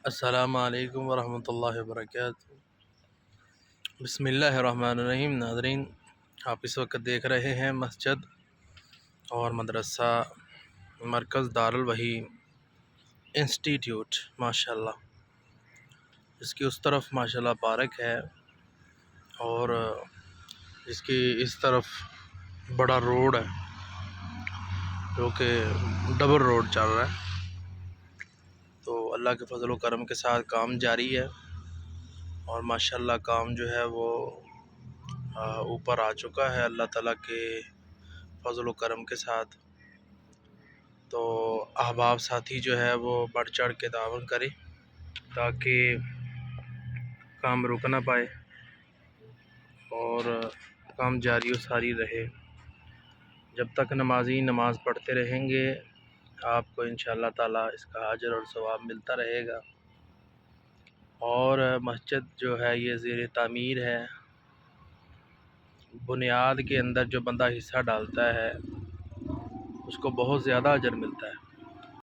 السلام علیکم ورحمۃ اللہ وبرکاتہ۔ بسم اللہ الرحمن الرحیم۔ ناظرین، آپ اس وقت دیکھ رہے ہیں مسجد اور مدرسہ مرکز دارالوحی انسٹیٹیوٹ، ماشاءاللہ۔ اس کی اس طرف ماشاءاللہ پارک ہے، اور اس کی اس طرف بڑا روڈ ہے جو کہ ڈبل روڈ چل رہا ہے۔ تو اللہ کے فضل و کرم کے ساتھ کام جاری ہے، اور ماشاءاللہ کام جو ہے وہ اوپر آ چکا ہے اللہ تعالیٰ کے فضل و کرم کے ساتھ۔ تو احباب ساتھی جو ہے وہ بڑھ چڑھ کے تعاون کرے تاکہ کام رک نہ پائے اور کام جاری و ساری رہے۔ جب تک نمازی نماز پڑھتے رہیں گے، آپ کو انشاءاللہ تعالیٰ اس کا اجر اور ثواب ملتا رہے گا۔ اور مسجد جو ہے یہ زیر تعمیر ہے۔ بنیاد کے اندر جو بندہ حصہ ڈالتا ہے اس کو بہت زیادہ اجر ملتا ہے۔